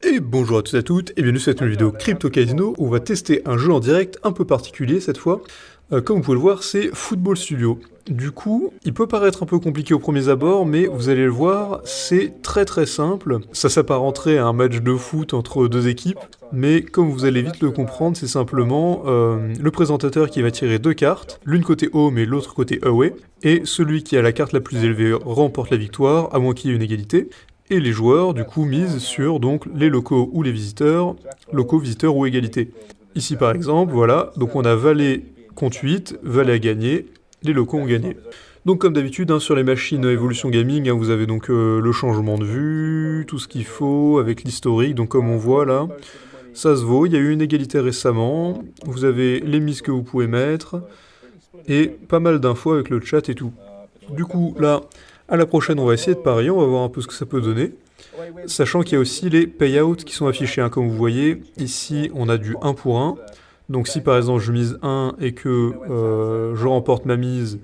Et bonjour à tous et à toutes, et bienvenue sur cette nouvelle vidéo Crypto Casino où on va tester un jeu en direct un peu particulier cette fois. Comme vous pouvez le voir, c'est Football Studio. Du coup, il peut paraître un peu compliqué au premier abord, mais vous allez le voir, c'est très simple. Ça s'apparenterait à un match de foot entre deux équipes, mais comme vous allez vite le comprendre, c'est simplement le présentateur qui va tirer deux cartes, l'une côté home et l'autre côté away, et celui qui a la carte la plus élevée remporte la victoire, à moins qu'il y ait une égalité. Et les joueurs, du coup, misent sur donc les locaux ou les visiteurs, locaux, visiteurs ou égalité. Ici, par exemple, voilà, donc on a valet contre 8, valet a gagné, les locaux ont gagné. Donc comme d'habitude, sur les machines Evolution Gaming, vous avez donc le changement de vue, tout ce qu'il faut, avec l'historique, donc comme on voit là, ça se vaut, il y a eu une égalité récemment, vous avez les mises que vous pouvez mettre, et pas mal d'infos avec le chat et tout. Du coup, là, à la prochaine, on va essayer de parier, on va voir un peu ce que ça peut donner. Sachant qu'il y a aussi les payouts qui sont affichés, comme vous voyez. Ici, on a du 1 pour 1. Donc si par exemple je mise 1 et que je remporte ma mise,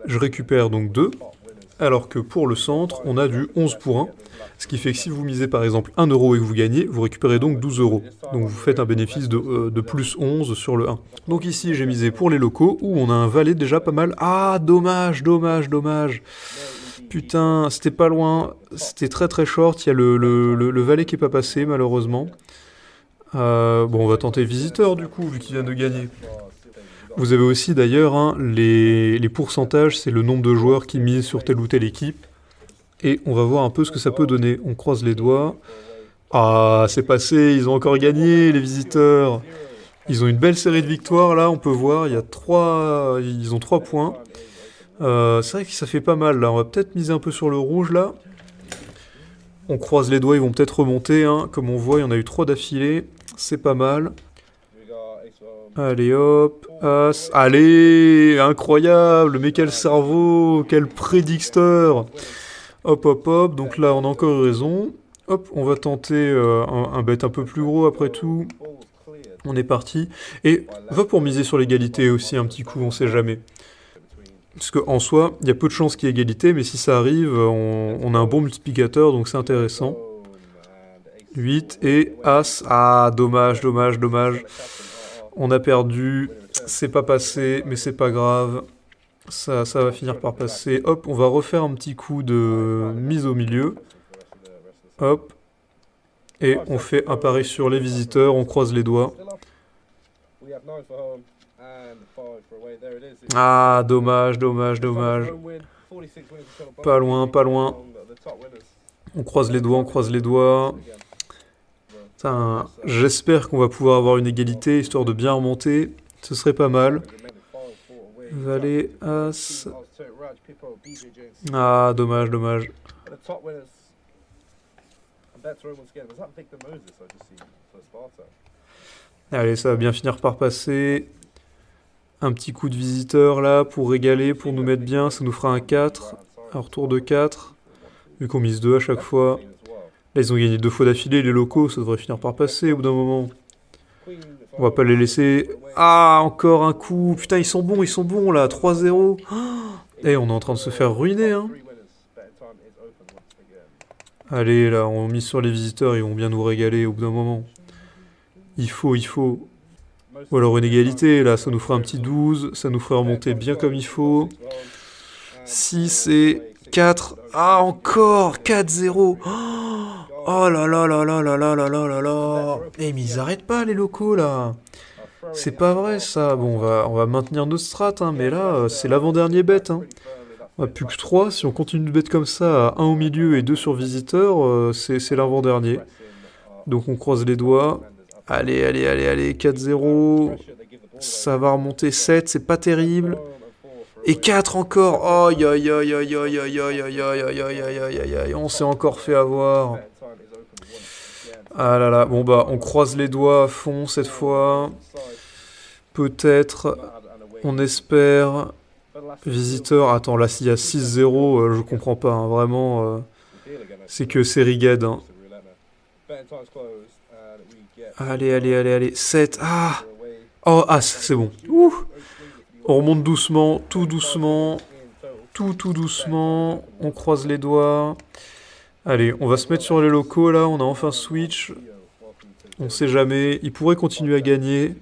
je récupère donc 2. Alors que pour le centre, on a du 11 pour 1. Ce qui fait que si vous misez par exemple 1 euro et que vous gagnez, vous récupérez donc 12 euros. Donc vous faites un bénéfice de plus 11 sur le 1. Donc ici j'ai misé pour les locaux où on a un valet déjà pas mal. Ah dommage. Putain, c'était pas loin, c'était très short, il y a le valet qui est pas passé malheureusement. Bon, on va tenter visiteur du coup, vu qu'il vient de gagner. Vous avez aussi d'ailleurs les pourcentages, c'est le nombre de joueurs qui misent sur telle ou telle équipe. Et on va voir un peu ce que ça peut donner. On croise les doigts. Ah, c'est passé, ils ont encore gagné les visiteurs. Ils ont une belle série de victoires là, on peut voir, ils ont 3 points. C'est vrai que ça fait pas mal là, on va peut-être miser un peu sur le rouge là. On croise les doigts, ils vont peut-être remonter, comme on voit, il y en a eu 3 d'affilée, c'est pas mal. Allez hop, as, allez, incroyable, mais quel cerveau, quel prédicteur. Hop, donc là on a encore raison. Hop, on va tenter un bet un peu plus gros après tout. On est parti. Et va pour miser sur l'égalité aussi un petit coup, on sait jamais. Parce qu'en soi, il y a peu de chances qu'il y ait égalité, mais si ça arrive, on a un bon multiplicateur, donc c'est intéressant. 8 et As. Ah, dommage. On a perdu, c'est pas passé, mais c'est pas grave. Ça va finir par passer. Hop, on va refaire un petit coup de mise au milieu. Hop. Et on fait un pari sur les visiteurs, on croise les doigts. Ah, dommage. Pas loin. On croise les doigts. J'espère qu'on va pouvoir avoir une égalité, histoire de bien remonter. Ce serait pas mal. Valet, As. Ah, dommage. Allez, ça va bien finir par passer. Un petit coup de visiteur là pour régaler, pour nous mettre bien, ça nous fera un 4. Un retour de 4. Vu qu'on mise 2 à chaque fois. Là, ils ont gagné 2 fois d'affilée, les locaux, ça devrait finir par passer au bout d'un moment. On va pas les laisser. Ah, encore un coup. Putain, ils sont bons là, 3-0. Et on est en train de se faire ruiner, Allez, là, on mise sur les visiteurs, ils vont bien nous régaler au bout d'un moment. Il faut. Ou alors une égalité, là, ça nous fera un petit 12, ça nous ferait remonter bien comme il faut. 6 et 4. Ah, encore 4-0. Oh là là. Eh, mais ils arrêtent pas, les locaux, là. C'est pas vrai, ça. Bon, on va maintenir notre strat, mais là, c'est l'avant-dernier bet, On a plus que 3. Si on continue de bet comme ça, à 1 au milieu et 2 sur visiteur, c'est l'avant-dernier. Donc on croise les doigts. Allez, 4-0. Ça va remonter 7, c'est pas terrible. Et 4 encore. Aïe. On s'est encore fait avoir. Ah là là, bon bah on croise les doigts à fond cette fois. Peut-être, on espère. Visiteur, attends, là s'il y a 6-0, je comprends pas, vraiment. C'est que c'est rigade. Allez, 7. Ah. Oh, As, c'est bon. Ouh. On remonte doucement, tout doucement. Tout doucement. On croise les doigts. Allez, on va se mettre sur les locaux, là. On a enfin switch. On sait jamais, il pourrait continuer à gagner.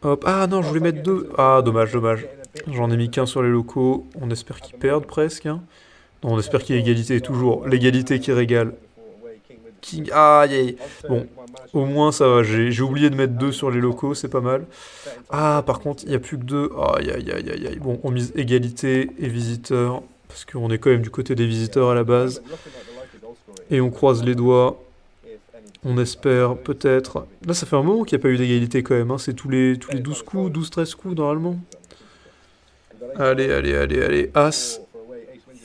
Hop, ah non, je voulais mettre 2. Ah, dommage, dommage. J'en ai mis qu'un sur les locaux, on espère qu'ils perdent presque. Hein. Non, on espère qu'il y a égalité, toujours. L'égalité qui régale. King, aïe aïe. Bon, au moins ça va, j'ai oublié de mettre 2 sur les locaux, c'est pas mal. Ah, par contre, il n'y a plus que 2. Aïe aïe aïe aïe aïe. Bon, on mise égalité et visiteurs, parce qu'on est quand même du côté des visiteurs à la base. Et on croise les doigts. On espère, peut-être. Là, ça fait un moment qu'il n'y a pas eu d'égalité quand même. Hein. C'est tous les 12 coups, 12-13 coups normalement. Allez, allez, allez, allez. As.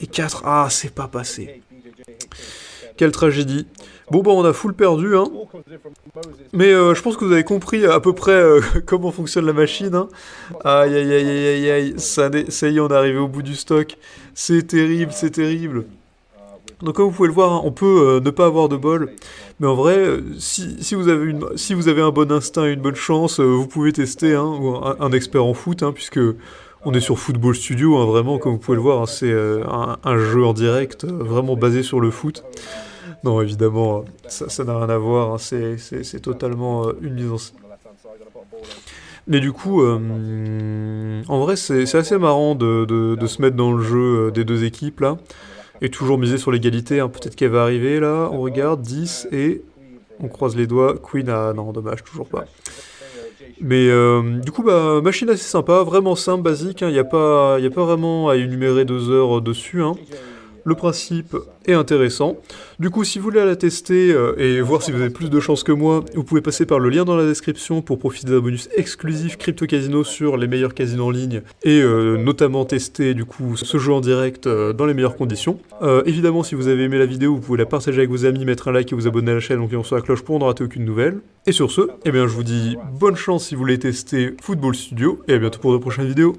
Et 4. Ah, c'est pas passé. Quelle tragédie. Bon, bah, on a full perdu, hein. Mais je pense que vous avez compris à peu près comment fonctionne la machine, hein. Aïe, aïe, aïe, aïe, aïe, aïe. Ça y est, on est arrivé au bout du stock. C'est terrible, c'est terrible. Donc comme vous pouvez le voir, hein, on peut ne pas avoir de bol, mais en vrai, si vous avez un bon instinct et une bonne chance, vous pouvez tester hein, ou un expert en foot, hein, puisque on est sur Football Studio, hein, vraiment, comme vous pouvez le voir, hein, c'est un jeu en direct, vraiment basé sur le foot. Non, évidemment, ça n'a rien à voir, hein, c'est totalement une mise en scène. Mais du coup, en vrai, c'est assez marrant de se mettre dans le jeu des deux équipes, là. Et toujours miser sur l'égalité, hein. Peut-être qu'elle va arriver là, on regarde, 10 et on croise les doigts, Queen, ah non dommage, toujours pas. Mais du coup, bah, machine assez sympa, vraiment simple, basique, il n'y a pas vraiment à énumérer 2 heures dessus. Hein. Le principe est intéressant. Du coup, si vous voulez la tester et voir si vous avez plus de chance que moi, vous pouvez passer par le lien dans la description pour profiter d'un bonus exclusif Crypto Casino sur les meilleurs casinos en ligne et notamment tester du coup ce jeu en direct dans les meilleures conditions. Évidemment, si vous avez aimé la vidéo, vous pouvez la partager avec vos amis, mettre un like et vous abonner à la chaîne en cliquant sur la cloche pour ne rater aucune nouvelle. Et sur ce, eh bien, je vous dis bonne chance si vous voulez tester Football Studio et à bientôt pour de prochaines vidéos.